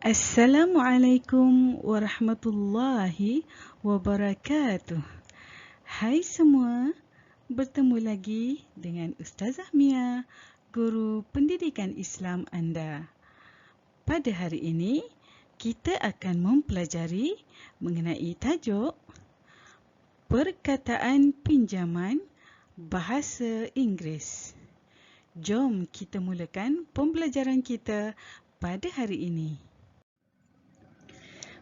Assalamualaikum warahmatullahi wabarakatuh. Hai semua, bertemu lagi dengan Ustazah Mia, guru pendidikan Islam anda. Pada hari ini, kita akan mempelajari mengenai tajuk perkataan pinjaman bahasa Inggeris. Jom kita mulakan pembelajaran kita pada hari ini.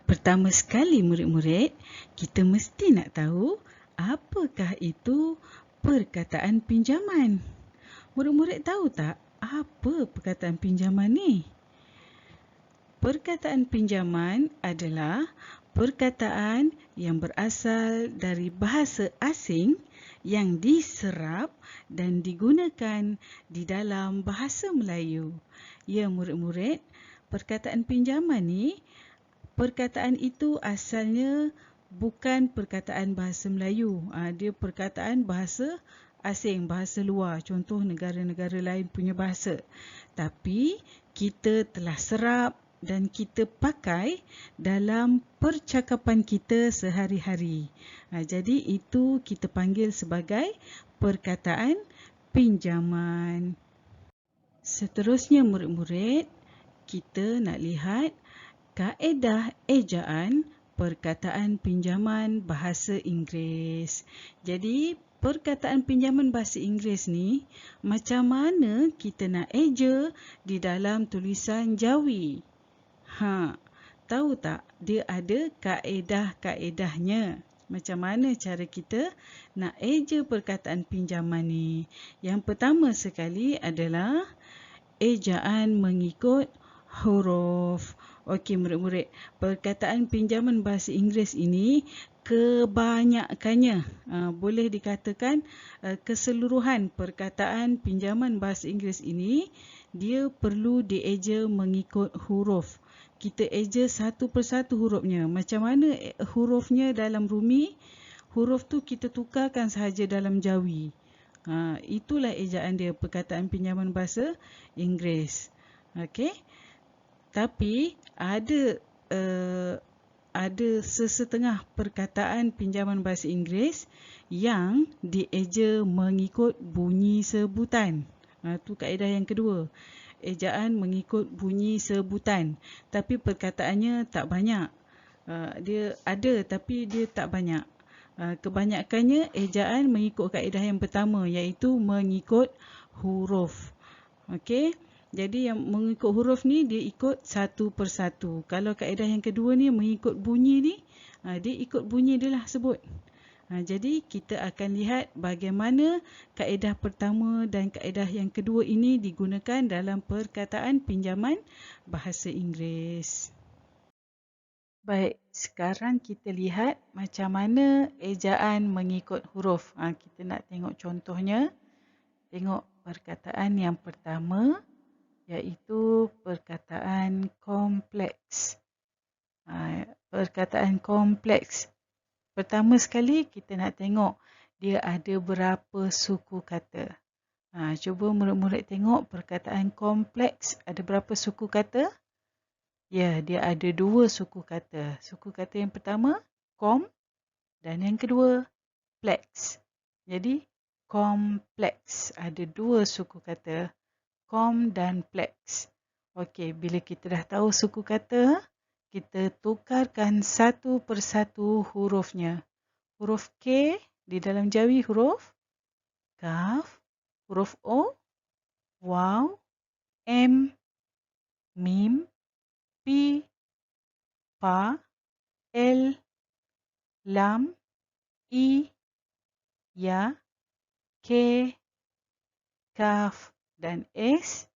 Pertama sekali murid-murid, kita mesti nak tahu apakah itu perkataan pinjaman. Murid-murid tahu tak apa perkataan pinjaman ni? Perkataan pinjaman adalah perkataan yang berasal dari bahasa asing yang diserap dan digunakan di dalam bahasa Melayu. Ya murid-murid, perkataan pinjaman ni perkataan itu asalnya bukan perkataan bahasa Melayu. Dia perkataan bahasa asing, bahasa luar. Contoh negara-negara lain punya bahasa. Tapi kita telah serap dan kita pakai dalam percakapan kita sehari-hari. Jadi itu kita panggil sebagai perkataan pinjaman. Seterusnya murid-murid, kita nak lihat kaedah ejaan perkataan pinjaman bahasa Inggeris. Jadi, perkataan pinjaman bahasa Inggeris ni, macam mana kita nak eja di dalam tulisan Jawi? Tahu tak? Dia ada kaedah-kaedahnya. Macam mana cara kita nak eja perkataan pinjaman ni? Yang pertama sekali adalah ejaan mengikut huruf. Okey murid-murid, perkataan pinjaman bahasa Inggeris ini kebanyakannya, boleh dikatakan keseluruhan perkataan pinjaman bahasa Inggeris ini, dia perlu dieja mengikut huruf. Kita eja satu persatu hurufnya. Macam mana hurufnya dalam Rumi? Huruf tu kita tukarkan sahaja dalam Jawi. Itulah ejaan dia, perkataan pinjaman bahasa Inggeris. Okey. Tapi ada sesetengah perkataan pinjaman bahasa Inggeris yang dieja mengikut bunyi sebutan. Itu kaedah yang kedua. Ejaan mengikut bunyi sebutan. Tapi perkataannya tak banyak. Dia ada tapi dia tak banyak. Kebanyakannya ejaan mengikut kaedah yang pertama, iaitu mengikut huruf. Okey. Jadi yang mengikut huruf ni dia ikut satu persatu. Kalau kaedah yang kedua ni mengikut bunyi ni, dia ikut bunyi dia lah sebut. Jadi kita akan lihat bagaimana kaedah pertama dan kaedah yang kedua ini digunakan dalam perkataan pinjaman bahasa Inggeris. Baik, sekarang kita lihat macam mana ejaan mengikut huruf. Kita nak tengok contohnya. Tengok perkataan yang pertama, iaitu perkataan kompleks. Perkataan kompleks. Pertama sekali kita nak tengok dia ada berapa suku kata. Cuba murid-murid tengok perkataan kompleks ada berapa suku kata? Ya, dia ada 2 suku kata. Suku kata yang pertama, kom, dan yang kedua, plex. Jadi, kompleks ada 2 suku kata. Kom dan plex. Okey, bila kita dah tahu suku kata, kita tukarkan satu persatu hurufnya. Huruf K di dalam Jawi huruf Kaf, huruf O, Waw, M, Mim, P, Pa, L, Lam, I, Ya, K, Kaf, dan S,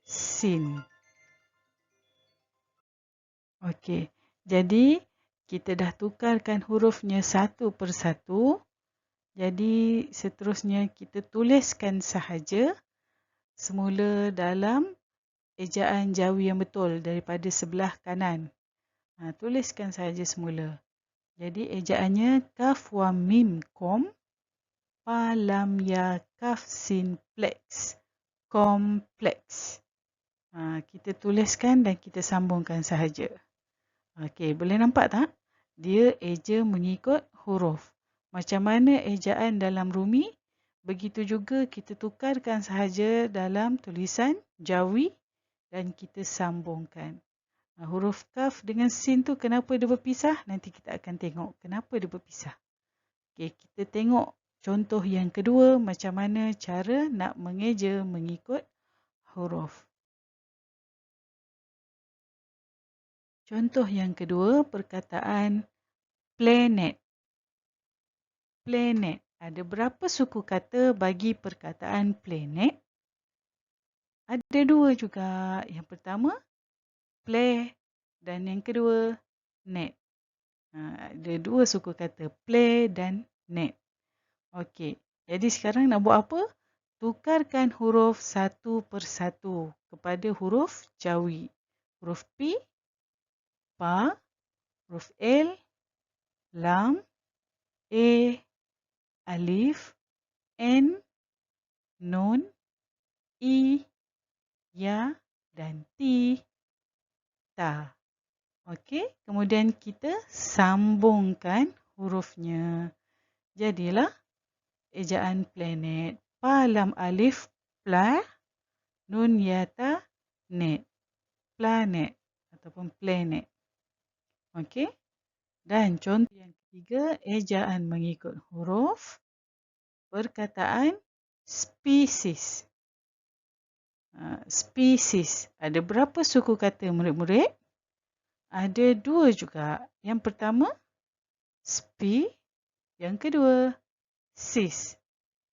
Sin. Okey, jadi kita dah tukarkan hurufnya satu persatu. Jadi seterusnya kita tuliskan sahaja semula dalam ejaan Jawi yang betul daripada sebelah kanan. Tuliskan sahaja semula. Jadi ejaannya kaf wa mim kom, pa lam ya kaf sin plex, kompleks. Kita tuliskan dan kita sambungkan sahaja. Okey, boleh nampak tak? Dia eja mengikut huruf. Macam mana ejaan dalam Rumi? Begitu juga kita tukarkan sahaja dalam tulisan Jawi dan kita sambungkan. Huruf kaf dengan sin tu kenapa dia berpisah? Nanti kita akan tengok kenapa dia berpisah. Okey, kita tengok contoh yang kedua macam mana cara nak mengeja mengikut huruf. Contoh yang kedua, perkataan planet. Planet. Ada berapa suku kata bagi perkataan planet? Ada dua juga. Yang pertama, play dan yang kedua, net. Ada dua suku kata, play dan net. Okey, jadi sekarang nak buat apa? Tukarkan huruf satu persatu kepada huruf Jawi. Huruf P, Pa, huruf L, Lam, A, Alif, N, Nun, I, Ya dan T, Ta. Okey, kemudian kita sambungkan hurufnya. Jadilah ejaan planet. Pa, Lam, Alif, Pla, Nun, Ya, Ta, Net. Planet ataupun planet. Okey. Dan contoh yang ketiga, ejaan mengikut huruf. Perkataan species. Species. Ada berapa suku kata murid-murid? Ada dua juga. Yang pertama, spe. Yang kedua, sis.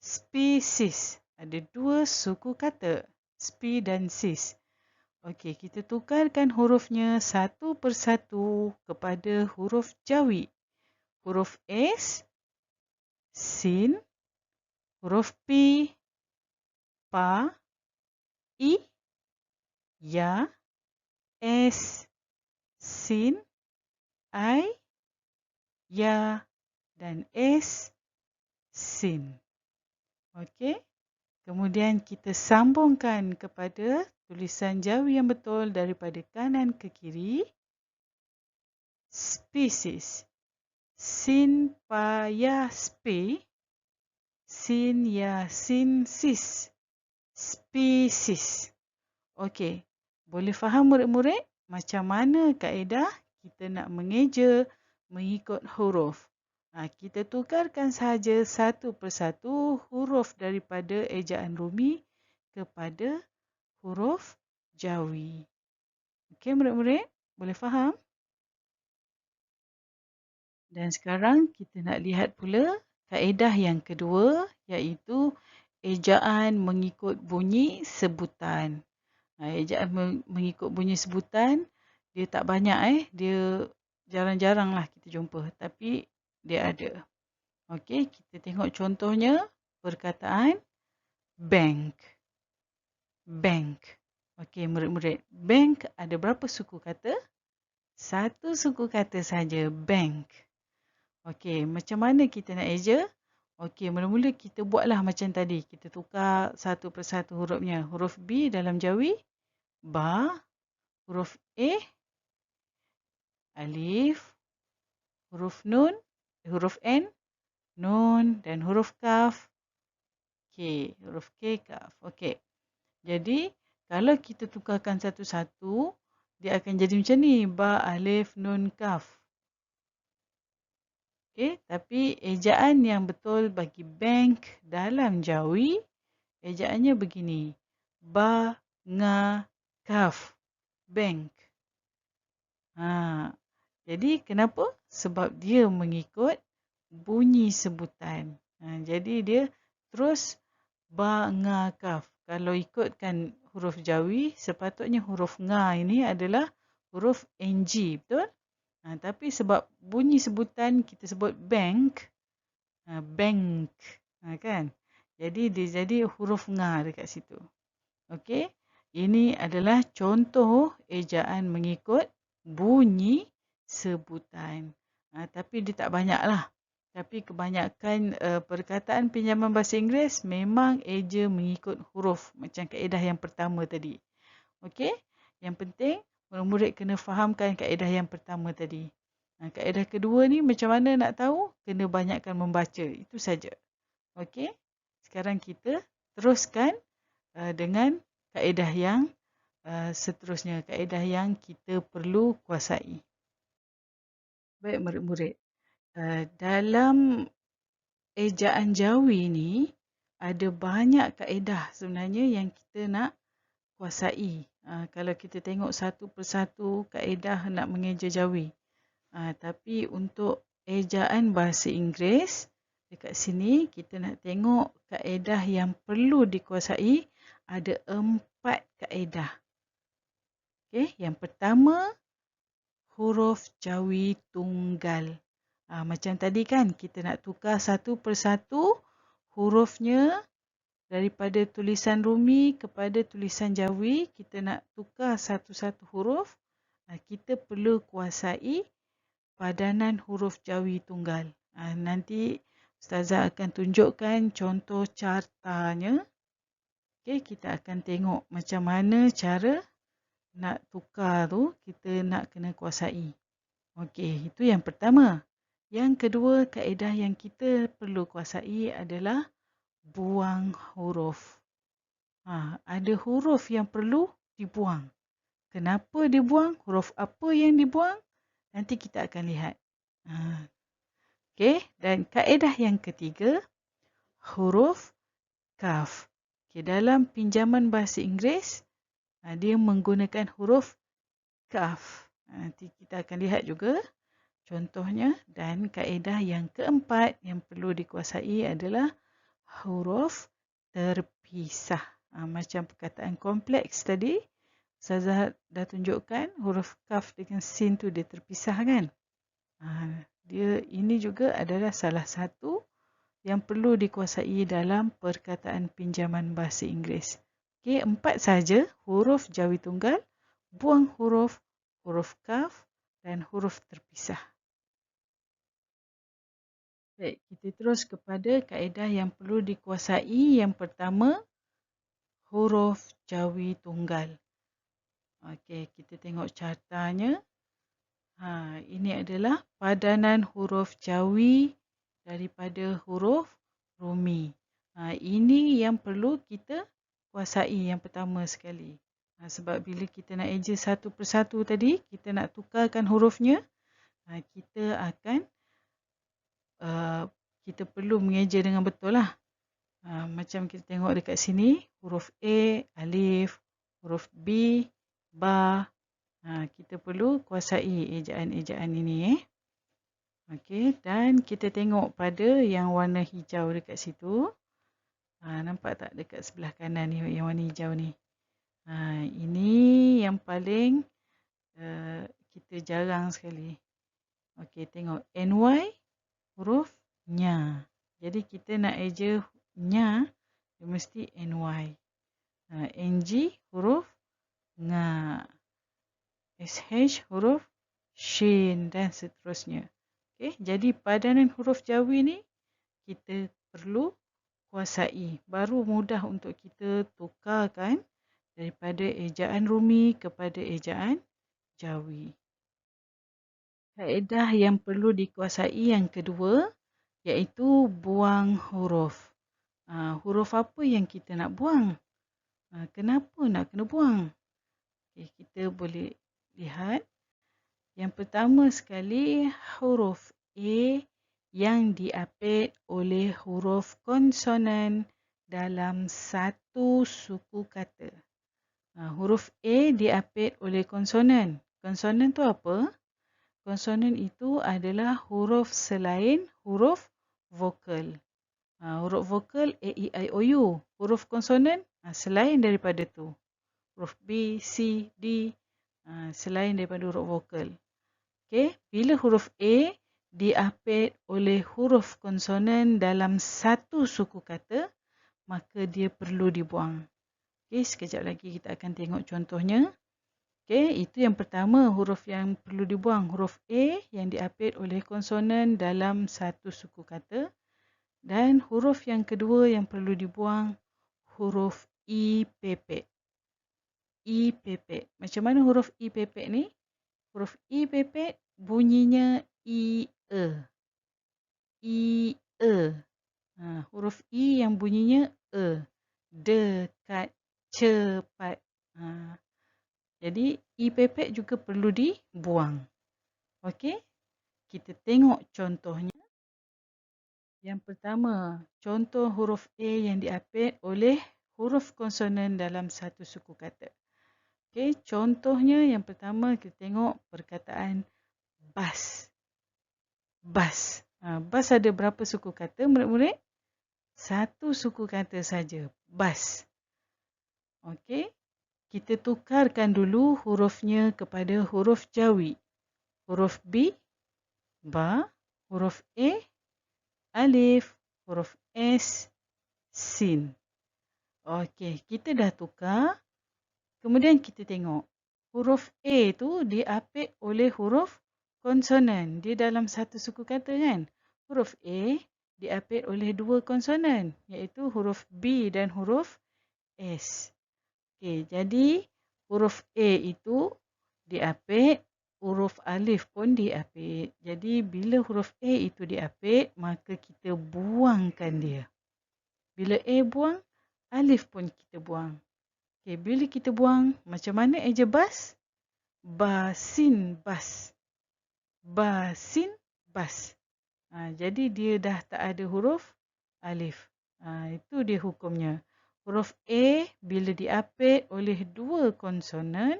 Species. Ada dua suku kata. Spe dan sis. Okey, kita tukarkan hurufnya satu persatu kepada huruf Jawi. Huruf S, sin. Huruf P, Pa. I, Ya. S, sin. I, Ya. Dan S, sin. Okey. Kemudian kita sambungkan kepada tulisan Jawi yang betul daripada kanan ke kiri. Species. Sin, pa, ya, spe. Sin, ya, sin, sis. Species. Okey. Boleh faham murid-murid macam mana kaedah kita nak mengeja mengikut huruf. Kita tukarkan sahaja satu persatu huruf daripada ejaan Rumi kepada huruf Jawi. Okey murid-murid, boleh faham? Dan sekarang kita nak lihat pula kaedah yang kedua iaitu ejaan mengikut bunyi sebutan. Ejaan mengikut bunyi sebutan dia tak banyak dia jarang-jarang lah kita jumpa tapi dia ada. Okey, kita tengok contohnya perkataan bank. Bank. Okey, murid-murid. Bank ada berapa suku kata? Satu suku kata saja, bank. Okey, macam mana kita nak eja? Okey, mula-mula kita buatlah macam tadi. Kita tukar satu persatu hurufnya. Huruf B dalam Jawi, ba. Huruf A, alif. Huruf nun, huruf N, nun. Dan huruf kaf, K. Huruf K, kaf. Okey. Jadi, kalau kita tukarkan satu-satu, dia akan jadi macam ni. Ba, alif, nun, kaf. Okey, tapi ejaan yang betul bagi bank dalam Jawi, ejaannya begini. Ba, nga, kaf. Bank. Jadi, kenapa? Sebab dia mengikut bunyi sebutan. Jadi, dia terus ba, nga, kaf. Kalau ikutkan huruf Jawi, sepatutnya huruf nga ini adalah huruf NG, betul? Tapi sebab bunyi sebutan kita sebut bank, bank, kan? Jadi dia jadi huruf nga dekat situ. Okey, ini adalah contoh ejaan mengikut bunyi sebutan. Tapi dia tak banyak lah. Tapi kebanyakan perkataan pinjaman bahasa Inggeris memang eja mengikut huruf macam kaedah yang pertama tadi. Okey? Yang penting murid-murid kena fahamkan kaedah yang pertama tadi. Kaedah kedua ni macam mana nak tahu? Kena banyakkan membaca. Itu saja. Okey? Sekarang kita teruskan dengan kaedah yang seterusnya. Kaedah yang kita perlu kuasai. Baik murid-murid. Dalam ejaan Jawi ni ada banyak kaedah sebenarnya yang kita nak kuasai. Kalau kita tengok satu persatu kaedah nak mengeja Jawi. Tapi untuk ejaan bahasa Inggeris, dekat sini kita nak tengok kaedah yang perlu dikuasai. Ada 4 kaedah. Okay, yang pertama, huruf Jawi tunggal. Macam tadi kan, kita nak tukar satu persatu hurufnya daripada tulisan Rumi kepada tulisan Jawi. Kita nak tukar satu-satu huruf. Kita perlu kuasai padanan huruf Jawi tunggal. Nanti Ustazah akan tunjukkan contoh cartanya. Okay, kita akan tengok macam mana cara nak tukar tu, kita nak kena kuasai. Okey, itu yang pertama. Yang kedua, kaedah yang kita perlu kuasai adalah buang huruf. Ada huruf yang perlu dibuang. Kenapa dibuang? Huruf apa yang dibuang? Nanti kita akan lihat. Okey, dan kaedah yang ketiga, huruf kaf. Okay, dalam pinjaman bahasa Inggeris, dia menggunakan huruf kaf. Nanti kita akan lihat juga contohnya. Dan kaedah yang keempat yang perlu dikuasai adalah huruf terpisah. Macam perkataan kompleks tadi, Ustazah dah tunjukkan huruf kaf dengan sin tu dia terpisah kan. Ini juga adalah salah satu yang perlu dikuasai dalam perkataan pinjaman bahasa Inggeris. Okey, 4 saja, huruf Jawi tunggal, buang huruf, huruf kaf dan huruf terpisah. Baik, kita terus kepada kaedah yang perlu dikuasai. Yang pertama, huruf Jawi tunggal. Okey, kita tengok cartanya. Ini adalah padanan huruf Jawi daripada huruf Rumi. Ini yang perlu kita kuasai yang pertama sekali. Sebab bila kita nak eja satu persatu tadi, kita nak tukarkan hurufnya, kita akan kita perlu mengeja dengan betul lah. Macam kita tengok dekat sini, huruf A, alif, huruf B, ba. Kita perlu kuasai ejaan-ejaan ini. Okey, dan kita tengok pada yang warna hijau dekat situ. Nampak tak dekat sebelah kanan ni yang warna hijau ni? Ini yang paling kita jarang sekali. Okey, tengok NY huruf nya. Jadi kita nak eja nya, dia mesti NY. NG huruf nga. SH huruf shin dan seterusnya. Okay, jadi padanan huruf Jawi ni kita perlu kuasai. Baru mudah untuk kita tukarkan daripada ejaan Rumi kepada ejaan Jawi. Kaedah yang perlu dikuasai yang kedua iaitu buang huruf. Huruf apa yang kita nak buang? Kenapa nak kena buang? Okay, kita boleh lihat. Yang pertama sekali, huruf A yang diapit oleh huruf konsonan dalam satu suku kata. Huruf A diapit oleh konsonan. Konsonan tu apa? Konsonan itu adalah huruf selain huruf vokal. Huruf vokal A, E, I, O, U. Huruf konsonan selain daripada tu. Huruf B, C, D selain daripada huruf vokal. Okay, bila huruf A diapit oleh huruf konsonan dalam satu suku kata, maka dia perlu dibuang. Okay, sekejap lagi kita akan tengok contohnya. Okay, itu yang pertama, huruf yang perlu dibuang. Huruf A yang diapit oleh konsonan dalam satu suku kata. Dan huruf yang kedua yang perlu dibuang, huruf I pepek. I pepek. Macam mana huruf I pepek ni? Huruf I pepek bunyinya I, E. I, E. Huruf I yang bunyinya E. Dekat, cepat. Jadi, I pepek juga perlu dibuang. Okey, kita tengok contohnya. Yang pertama, contoh huruf A yang diapit oleh huruf konsonan dalam satu suku kata. Okey, contohnya yang pertama kita tengok perkataan bas. Bas. Bas ada berapa suku kata murid-murid? Satu suku kata saja, bas. Okey, kita tukarkan dulu hurufnya kepada huruf Jawi. Huruf B, ba. Huruf A, alif. Huruf S, sin. Okey, kita dah tukar. Kemudian kita tengok. Huruf A tu diapit oleh huruf konsonan. Dia dalam satu suku kata kan? Huruf A diapit oleh dua konsonan. Iaitu huruf B dan huruf S. Okey, jadi huruf A itu diapit. Huruf alif pun diapit. Jadi bila huruf A itu diapit, maka kita buangkan dia. Bila A buang, alif pun kita buang. Okay, bila kita buang, macam mana eja bas? Basin bas. Basin bas. Jadi dia dah tak ada huruf alif. Itu dia hukumnya. Huruf A bila diapit oleh dua konsonan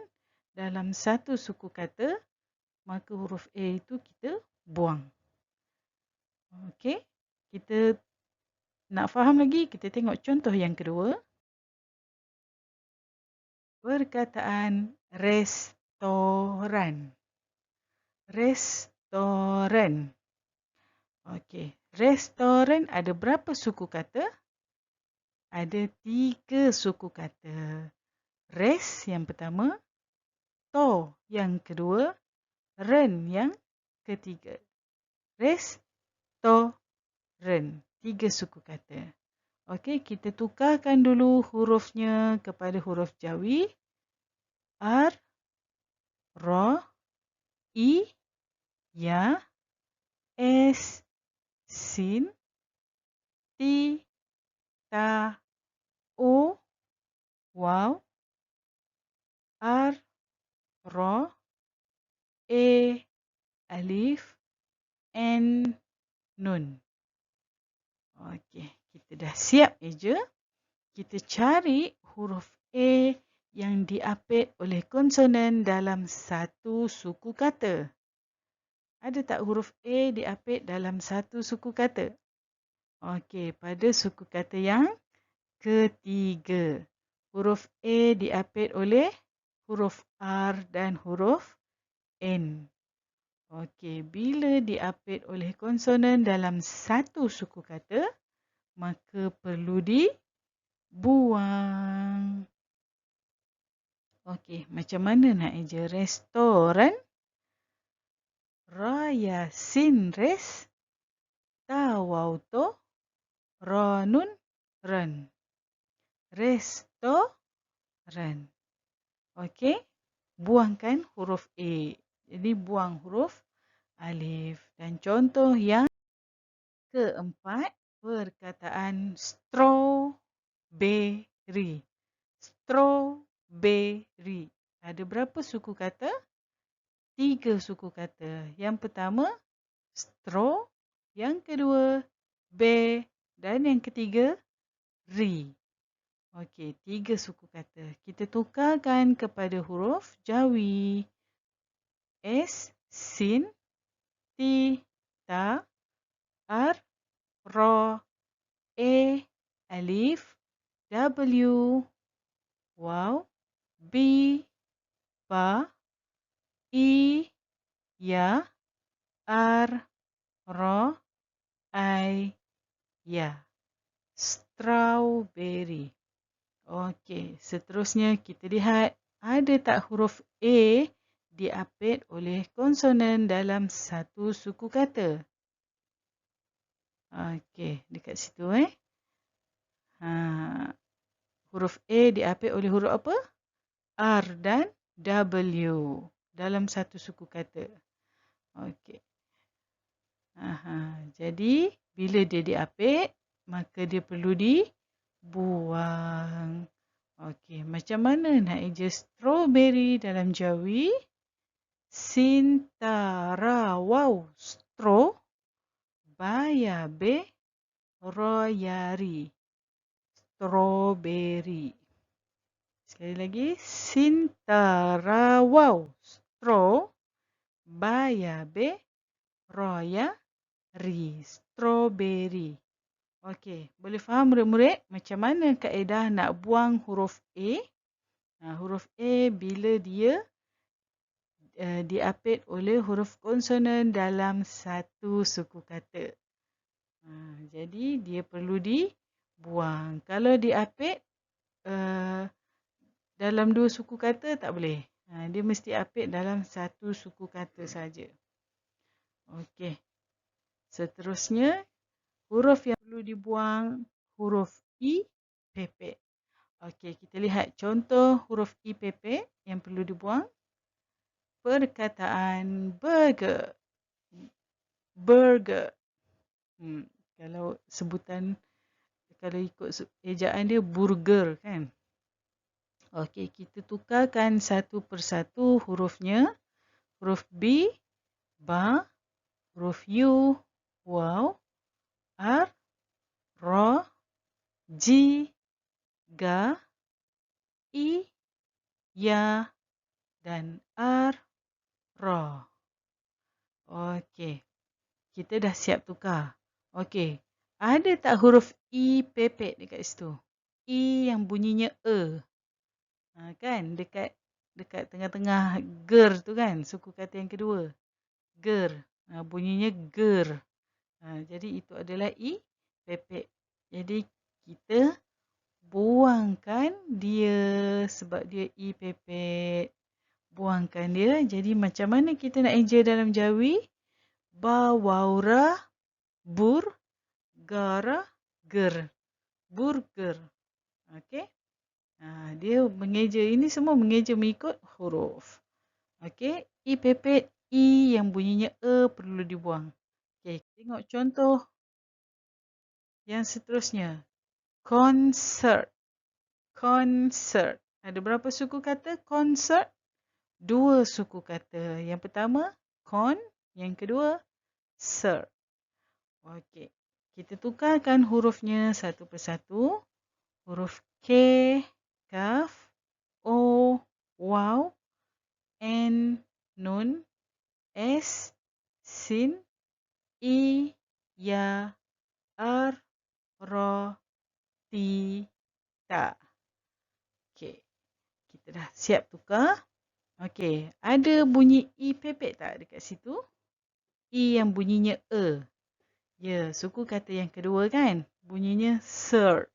dalam satu suku kata, maka huruf A itu kita buang. Okey, kita nak faham lagi, kita tengok contoh yang kedua. Perkataan restoran. Restoran. Okey, restoran ada berapa suku kata? Ada 3 suku kata. Res yang pertama, to yang kedua, ren yang ketiga. Restoran, 3 suku kata. Okey, kita tukarkan dulu hurufnya kepada huruf Jawi. R, Ro, I, Ya, S, Sin, Ti, Ta, O, Waw, R, Ro, E, Alif, N, Nun. Okey, kita dah siap eja. Kita cari huruf A yang diapit oleh konsonan dalam satu suku kata. Ada tak huruf A diapit dalam satu suku kata? Okey, pada suku kata yang ketiga. Huruf A diapit oleh huruf R dan huruf N. Okey, bila diapit oleh konsonan dalam satu suku kata, maka perlu dibuang. Okey, macam mana nak eja restoran? Raya sin res, tawauto, ronun ren. Restoran. Okey, buangkan huruf A. Jadi buang huruf alif. Dan contoh yang keempat, perkataan strawberry. Strawberry. Ada berapa suku kata? 3 suku kata. Yang pertama, straw. Yang kedua, bear. Dan yang ketiga, ri. Okey, 3 suku kata. Kita tukarkan kepada huruf Jawi. S, sin, ti, ta, r, ro, e, alif, w, waw, b, ba, i, ya, r, ro, I, ya. Strawberry. Okey, seterusnya kita lihat ada tak huruf A diapit oleh konsonan dalam satu suku kata. Okey, dekat situ huruf A diapit oleh huruf apa? R dan W dalam satu suku kata. Okey. Jadi bila dia diapit, maka dia perlu dibuang. Okey, macam mana nak eja strawberry dalam Jawi? Sintara wow straw bayabe royari strawberry. Sekali lagi, Sintara wow straw bayabe royari strawberry. Okey, boleh faham murid-murid macam mana kaedah nak buang huruf A? Huruf A bila dia diapit oleh huruf konsonan dalam satu suku kata. Jadi dia perlu dibuang. Kalau diapit dalam dua suku kata tak boleh. Dia mesti apit dalam satu suku kata saja. Okey. Seterusnya, huruf yang perlu dibuang huruf I pepek. Okey, kita lihat contoh huruf I pepek yang perlu dibuang. Perkataan burger. Burger. Kalau sebutan, kalau ikut ejaan dia burger kan. Okey, kita tukarkan satu persatu hurufnya. Huruf B, ba. Huruf U, wow. R, ro. G, ga. I, ya. Dan R, ro. Okey, kita dah siap tukar. Okey, ada tak huruf I pepek dekat situ? I yang bunyinya E. Kan dekat tengah-tengah ger tu kan, suku kata yang kedua. Ger. Bunyinya ger. Jadi itu adalah I pepek. Jadi kita buangkan dia sebab dia I pepek. Buangkan dia. Jadi macam mana kita nak eja dalam Jawi? Bawaura bur gara ger. Burger. Okey. Dia mengeja. Ini semua mengeja mengikut huruf. Okey. I pepet. I yang bunyinya E perlu dibuang. Okey. Tengok contoh yang seterusnya. Concert. Concert. Ada berapa suku kata concert? Dua suku kata. Yang pertama, con. Yang kedua, cert. Okey. Kita tukarkan hurufnya satu persatu. Huruf K, kaf. O, waw. N, nun. S, sin. I, ya. R, ro. T, ta. Okey. Kita dah siap tukar. Okey. Ada bunyi I pepek tak dekat situ? I yang bunyinya E. Ya, suku kata yang kedua kan. Bunyinya cert.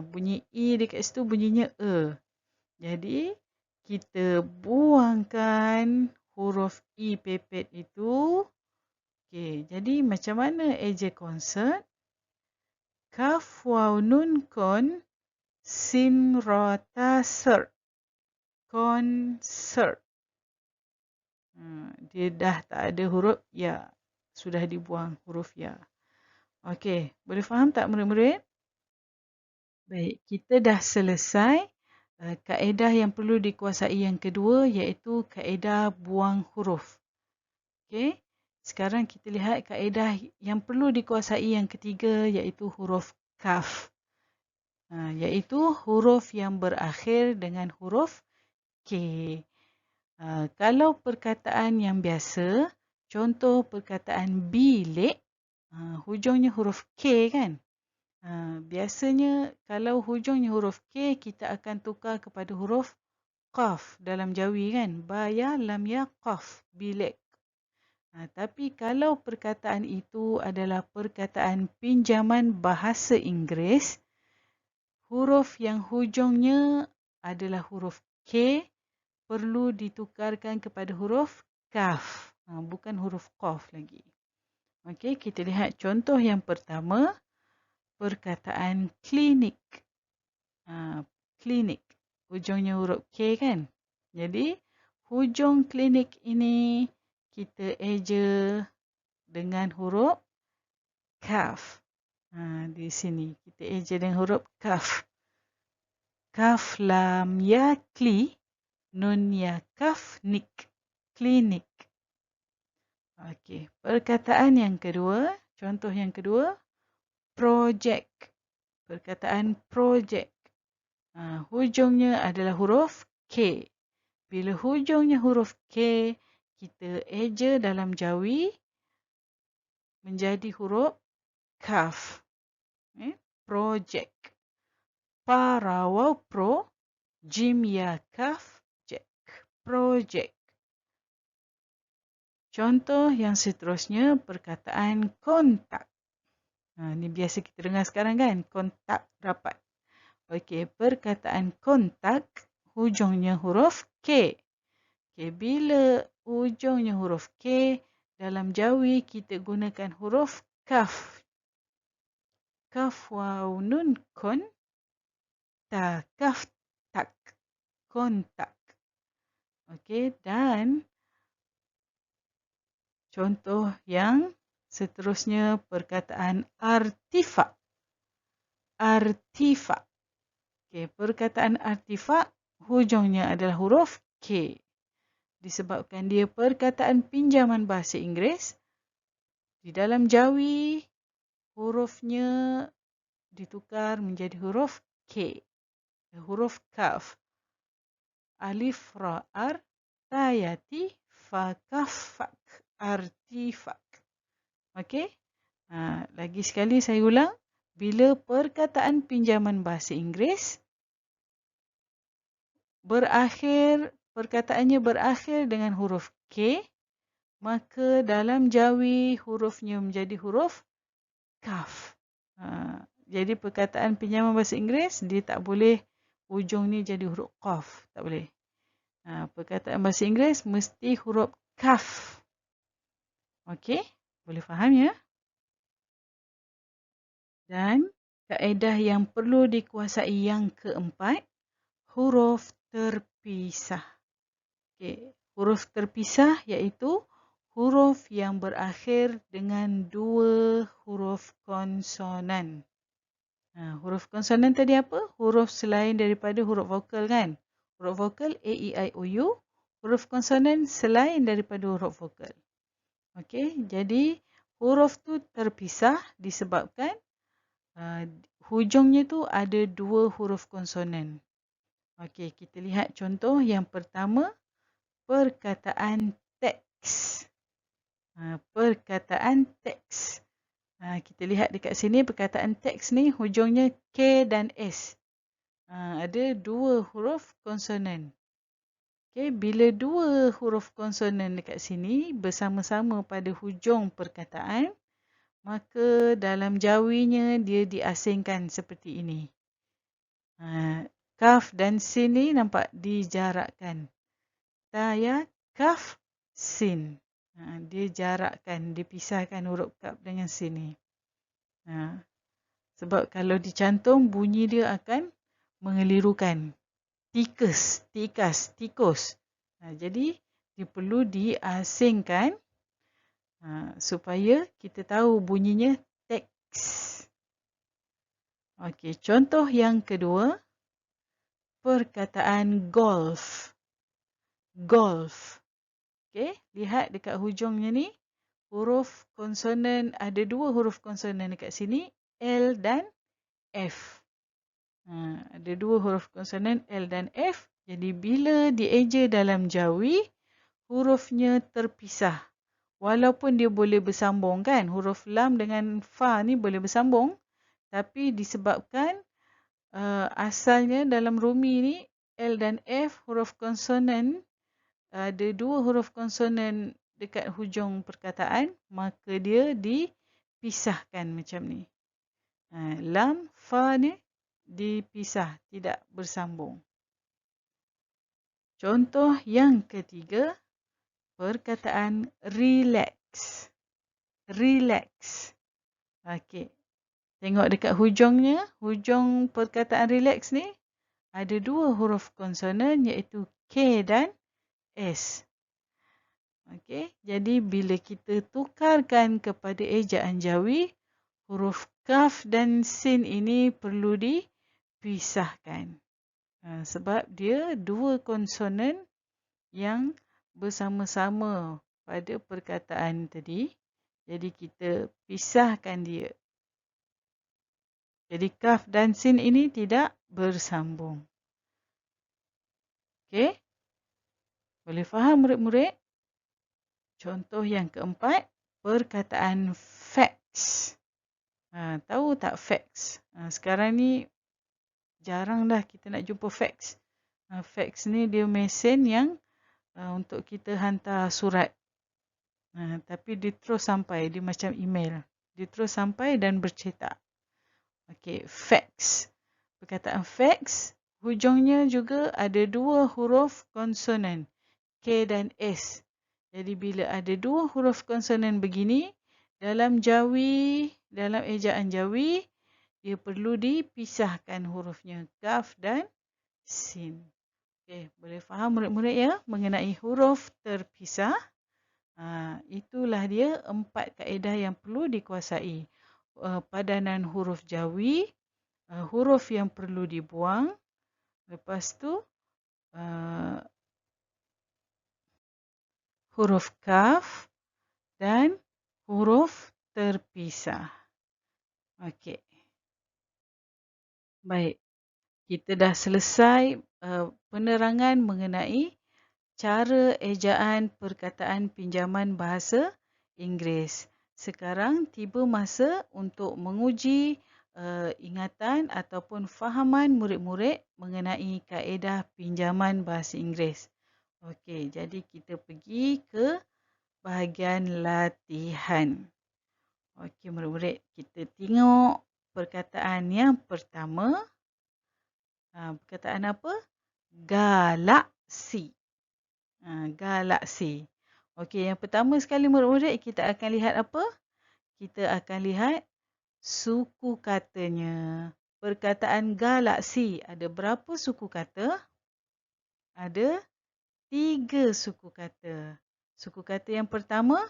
Bunyi I dekat situ bunyinya E. Jadi, kita buangkan huruf I pepet itu. Okey, jadi macam mana eja concert? Kaf, waw, nun, kon. Sin, ra, ta, cert. Concert. Dia dah tak ada huruf ya. Sudah dibuang huruf ya. Okey, boleh faham tak murid-murid? Baik, kita dah selesai kaedah yang perlu dikuasai yang kedua iaitu kaedah buang huruf. Okey, sekarang kita lihat kaedah yang perlu dikuasai yang ketiga iaitu huruf kaf. Iaitu huruf yang berakhir dengan huruf K. Kalau perkataan yang biasa, contoh perkataan bilik, hujungnya huruf K kan? Biasanya kalau hujungnya huruf K, kita akan tukar kepada huruf Qaf dalam Jawi kan? Ba, ya, lam, ya, Qaf, bilik. Tapi kalau perkataan itu adalah perkataan pinjaman bahasa Inggeris, huruf yang hujungnya adalah huruf K, perlu ditukarkan kepada huruf kaf, bukan huruf qaf lagi. Okey, kita lihat contoh yang pertama, perkataan klinik. Klinik. hujungnya huruf K kan. Jadi hujung klinik ini kita eja dengan huruf kaf. Di sini kita eja dengan huruf kaf. Kaf lam ya kli, nun ya kaf nik, klinik. Okey, perkataan yang kedua, contoh yang kedua, projek. Perkataan projek. Hujungnya adalah huruf K. Bila hujungnya huruf K, kita eja dalam jawi menjadi huruf kaf. Projek. Parawau pro, jim ya kaf, jek. Projek. Contoh yang seterusnya, perkataan kontak. Ini biasa kita dengar sekarang kan, kontak rapat. Okey, perkataan kontak, hujungnya huruf K. Okey, bila hujungnya huruf K, dalam jawi kita gunakan huruf kaf. Kaf waw nun kon, ta kaf tak, kontak. Okey, dan contoh yang seterusnya perkataan artifak. Artifak. Okey, perkataan artifak hujungnya adalah huruf K. Disebabkan dia perkataan pinjaman bahasa Inggeris, di dalam jawi hurufnya ditukar menjadi huruf K. Huruf kaf. Alif ra ar ta ya ti fa kaf fak. Artifak. Okey? Lagi sekali saya ulang. Bila perkataan pinjaman bahasa Inggeris perkataannya berakhir dengan huruf K, maka dalam jawi hurufnya menjadi huruf kaf. Jadi perkataan pinjaman bahasa Inggeris, dia tak boleh hujung ni jadi huruf qaf. Tak boleh. Perkataan bahasa Inggeris mesti huruf kaf. Okey? Boleh faham ya? Dan kaedah yang perlu dikuasai yang keempat, huruf terpisah. Okay. Huruf terpisah iaitu huruf yang berakhir dengan dua huruf konsonan. Huruf konsonan tadi apa? Huruf selain daripada huruf vokal kan? Huruf vokal A, E, I, O, U. Huruf konsonan selain daripada huruf vokal. Okey, jadi huruf tu terpisah disebabkan hujungnya tu ada dua huruf konsonan. Okey, kita lihat contoh yang pertama, perkataan teks. Perkataan teks. Kita lihat dekat sini perkataan teks ni hujungnya K dan S. Ada dua huruf konsonan. Okey, bila dua huruf konsonan dekat sini bersama-sama pada hujung perkataan, maka dalam jawinya dia diasingkan seperti ini. Kaf dan sin ni nampak dijarakkan. Ta ya kaf sin. Dia jarakkan, dipisahkan huruf kaf dengan sin ni. Sebab kalau dicantum bunyi dia akan mengelirukan. Tikus, tikas, tikus. Jadi dia perlu diasingkan supaya kita tahu bunyinya teks. Okey, contoh yang kedua, perkataan golf. Golf. Okey, lihat dekat hujungnya ni, huruf konsonan, ada dua huruf konsonan dekat sini, L dan F. Ada dua huruf konsonan L dan F. Jadi bila dieja dalam jawi, hurufnya terpisah. Walaupun dia boleh bersambung kan, huruf lam dengan fa ni boleh bersambung, tapi disebabkan asalnya dalam rumi ni L dan F huruf konsonan, ada dua huruf konsonan dekat hujung perkataan, maka dia dipisahkan macam ni. Lam, fa ni dipisah, tidak bersambung. Contoh yang ketiga, perkataan relax. Relax. Okey. Tengok dekat hujungnya, hujung perkataan relax ni ada dua huruf konsonan iaitu K dan S. Okey, jadi bila kita tukarkan kepada ejaan Jawi, huruf kaf dan sin ini perlu dipisahkan. Sebab dia dua konsonan yang bersama-sama pada perkataan tadi. Jadi kita pisahkan dia. Jadi kaf dan sin ini tidak bersambung. Okey? Boleh faham murid-murid? Contoh yang keempat, perkataan fax. Tahu tak fax? Sekarang ni jarang dah kita nak jumpa fax. Fax ni dia mesin yang untuk kita hantar surat. Tapi dia terus sampai, dia macam email. Dia terus sampai dan bercetak. Okey, fax. Perkataan fax, hujungnya juga ada dua huruf konsonan, K dan S. Jadi bila ada dua huruf konsonan begini, dalam Jawi, dalam ejaan Jawi, dia perlu dipisahkan hurufnya, kaf dan sin. Okey, boleh faham murid-murid ya mengenai huruf terpisah? Itulah dia 4 kaedah yang perlu dikuasai. Padanan huruf Jawi, huruf yang perlu dibuang, lepas tu huruf kaf dan huruf terpisah. Okey. Baik. Kita dah selesai penerangan mengenai cara ejaan perkataan pinjaman bahasa Inggeris. Sekarang tiba masa untuk menguji ingatan ataupun fahaman murid-murid mengenai kaedah pinjaman bahasa Inggeris. Okey, jadi kita pergi ke bahagian latihan. Okey murid-murid, kita tengok perkataan yang pertama. Perkataan apa? Galaksi. Galaksi. Okey, yang pertama sekali murid-murid kita akan lihat apa? Kita akan lihat suku katanya. Perkataan galaksi ada berapa suku kata? Ada 3 suku kata. Suku kata yang pertama,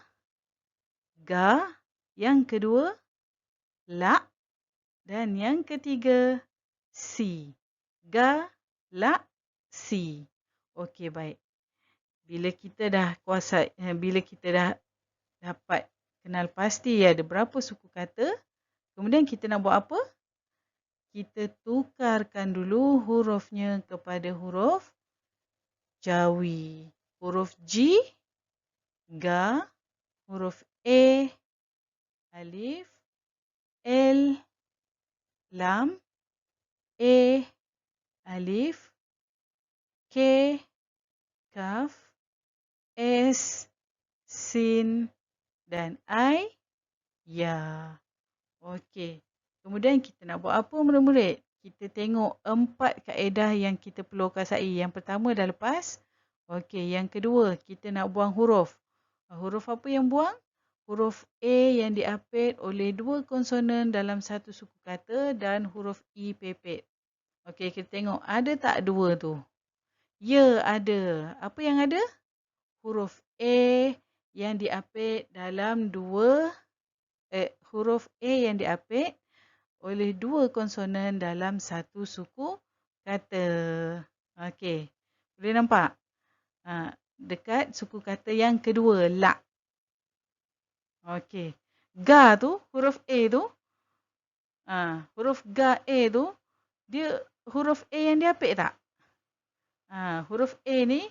ga. Yang kedua, la. Dan yang ketiga, si. Galaksi. Okey, baik. Bila kita dah dapat kenal pasti ada berapa suku kata, kemudian kita nak buat apa? Kita tukarkan dulu hurufnya kepada huruf Jawi. Huruf G, ga, huruf E, alif, L, lam, E, alif, K, kaf, S, sin dan I, ya. Okey. Kemudian kita nak buat apa murid-murid? Kita tengok 4 kaedah yang kita perlu kuasai. Yang pertama dah lepas. Okey, yang kedua kita nak buang huruf. Huruf apa yang buang? Huruf A yang diapit oleh 2 konsonan dalam satu suku kata dan huruf E pepet. Okey, kita tengok ada tak 2 tu? Ya, ada. Apa yang ada? Huruf A yang diapit dalam huruf A yang diapit oleh 2 konsonan dalam satu suku kata. Okey. Boleh nampak? Dekat suku kata yang kedua, la. Okey. Ga tu, huruf A tu. Huruf ga A tu, dia huruf A yang diapit tak? Huruf A ni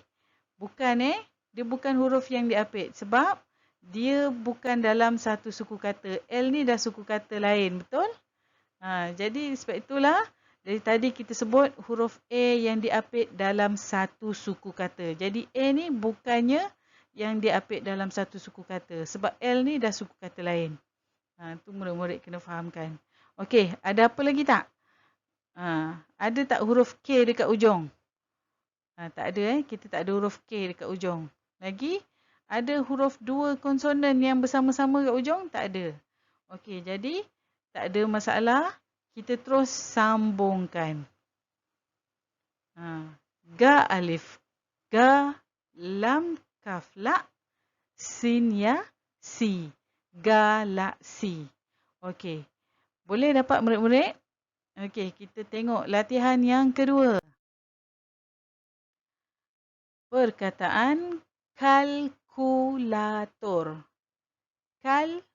dia bukan huruf yang diapit sebab dia bukan dalam satu suku kata. L ni dah suku kata lain, betul? Jadi sebab itulah dari tadi kita sebut huruf A yang diapit dalam satu suku kata. Jadi A ni bukannya yang diapit dalam satu suku kata. Sebab L ni dah suku kata lain. Tu murid-murid kena fahamkan. Okey, ada apa lagi tak? Ada tak huruf K dekat ujung? Tak ada kita tak ada huruf K dekat ujung. Lagi, ada huruf 2 konsonan yang bersama-sama dekat ujung? Tak ada. Okey, jadi tak ada masalah. Kita terus sambungkan. Ga alif. Ga lam kaf la. Sin ya si. Galaksi. Okey. Boleh dapat murid-murid? Okey, kita tengok latihan yang kedua. Perkataan kalkulator. Kalkulator.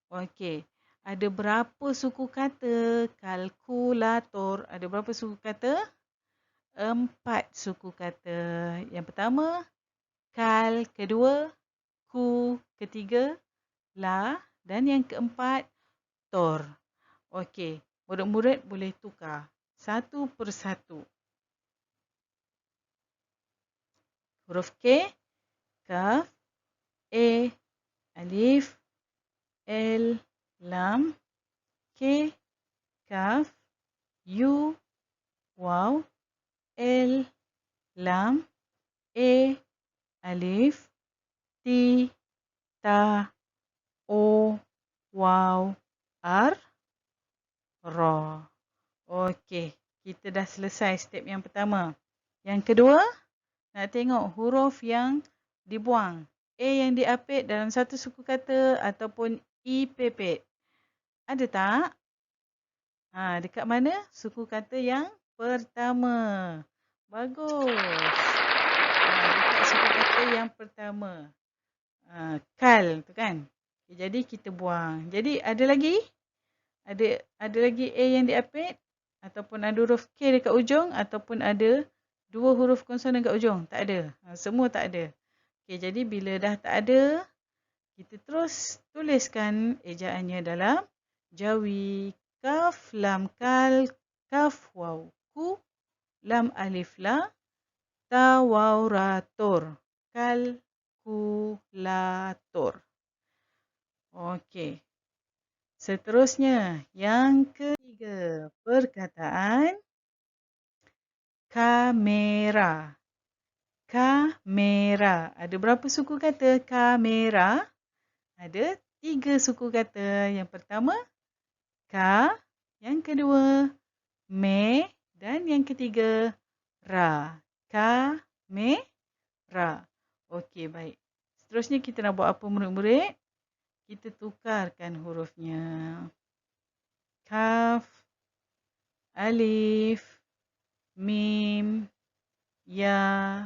Okey. Ada berapa suku kata kalkulator? Ada berapa suku kata? 4 suku kata. Yang pertama, kal. Kedua, ku. Ketiga, la. Dan yang keempat, tor. Okey. Murid-murid boleh tukar satu persatu. Huruf K, kaf, A, alif, L, lam, K, kaf, U, waw, L, lam, A, alif, T, ta, O, waw, R, ra. Okey, kita dah selesai step yang pertama. Yang kedua, nak tengok huruf yang dibuang. A yang diapit dalam satu suku kata ataupun I pepet. Ada tak? Dekat mana? Suku kata yang pertama. Bagus. Dekat suku kata yang pertama. Kal tu kan. Jadi kita buang. Jadi ada lagi? Ada lagi A yang diapit? Ataupun ada huruf K dekat ujung? Ataupun ada 2 huruf konsonan kat ujung? Tak ada. Semua tak ada. Okey, jadi bila dah tak ada, kita terus tuliskan ejaannya dalam jawi. Kaf, lam, kal, kaf, waw, ku, lam, alif, la, ta, waw, ra, tor. Kalkulator. Okey. Seterusnya, yang ketiga, perkataan kamera. Kamera. Ada berapa suku kata kamera? Ada 3 suku kata. Yang pertama, ka. Yang kedua, me. Dan yang ketiga, ra. Kamera. Okey, baik. Seterusnya kita nak buat apa murid-murid? Kita tukarkan hurufnya. Kaf, alif, mim, ya,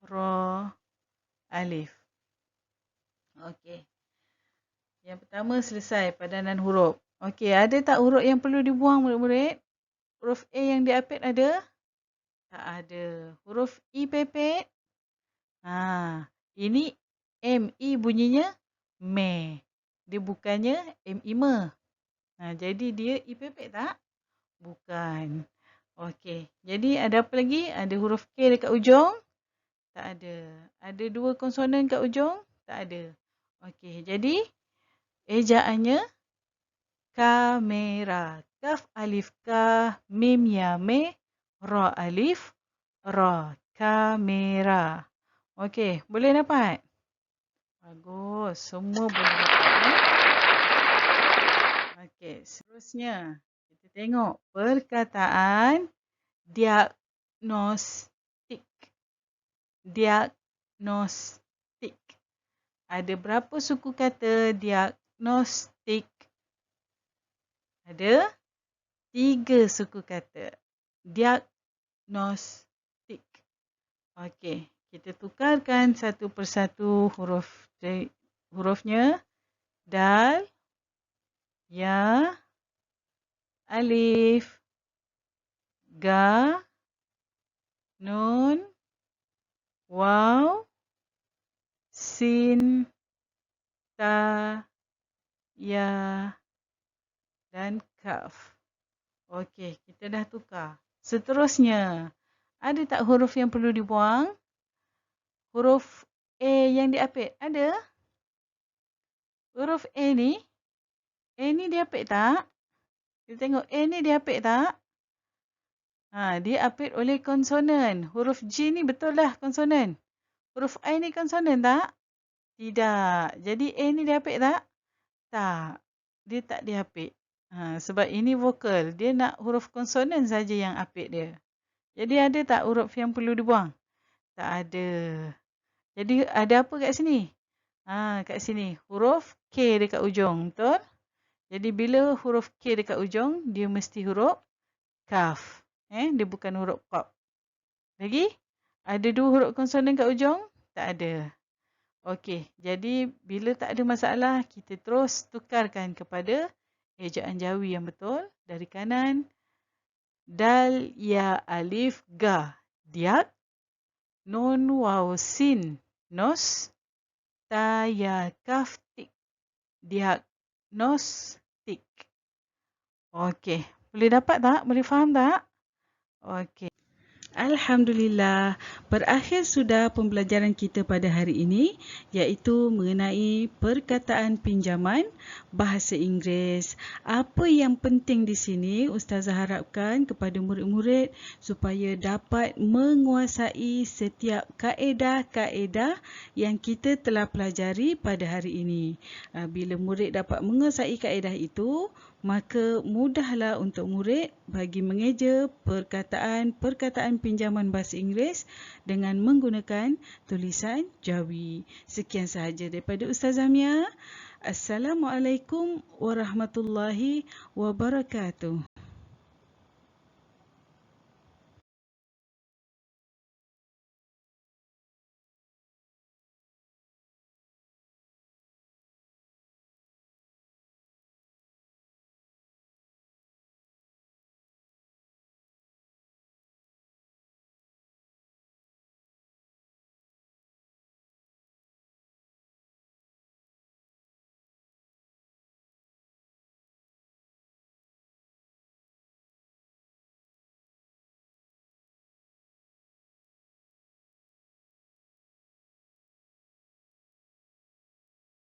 ra, alif. Okey. Yang pertama selesai padanan huruf. Okey, ada tak huruf yang perlu dibuang murid-murid? Huruf A yang diapit ada? Tak ada. Huruf I pepet? Ini M-I bunyinya me. Dia bukannya M-I-me. Jadi dia I pepet tak? Bukan. Okey. Jadi ada apa lagi? Ada huruf K dekat ujung? Tak ada. Ada 2 konsonan kat ujung? Tak ada. Okey. Jadi ejaannya kamera. Kaf alif ka, mim ya me, ra alif, ra. Kamera. Okey. Boleh dapat? Bagus. Semua boleh dapat. Okey. Seterusnya. Kita tengok perkataan diagnostik. Diagnostik. Ada berapa suku kata diagnostik? Ada 3 suku kata. Diagnostik. Okey, kita tukarkan satu persatu hurufnya. Dal, ya, alif, ga, nun, waw, sin, ta, ya, dan kaf. Okey, kita dah tukar. Seterusnya, ada tak huruf yang perlu dibuang? Huruf A yang diapit, ada? Huruf A ni diapit tak? Kita tengok A ni diapit tak? Dia apit oleh konsonan. Huruf G ni betul lah konsonan. Huruf I ni konsonan tak? Tidak. Jadi A ni diapit tak? Tak. Dia tak diapit. Sebab ini vokal. Dia nak huruf konsonan saja yang apik dia. Jadi ada tak huruf yang perlu dibuang? Tak ada. Jadi ada apa kat sini? Kat sini. Huruf K dekat ujung. Betul? Jadi bila huruf K dekat ujung, dia mesti huruf kaf. Dia bukan huruf qaf. Lagi? Ada dua huruf konsonan kat ujung? Tak ada. Okey, jadi bila tak ada masalah, kita terus tukarkan kepada ejaan Jawi yang betul. Dari kanan, dal, ya, alif, ga, diak, nun, waw, sin, nos, ta, ya, kaf, tik, diak, nos, tik. Okey, boleh dapat tak? Boleh faham tak? Okey. Alhamdulillah, berakhir sudah pembelajaran kita pada hari ini, iaitu mengenai perkataan pinjaman bahasa Inggeris. Apa yang penting di sini, Ustazah harapkan kepada murid-murid supaya dapat menguasai setiap kaedah-kaedah yang kita telah pelajari pada hari ini. Bila murid dapat menguasai kaedah itu, maka mudahlah untuk murid bagi mengeja perkataan-perkataan pinjaman bahasa Inggeris dengan menggunakan tulisan Jawi. Sekian sahaja daripada Ustazah Mia. Assalamualaikum warahmatullahi wabarakatuh.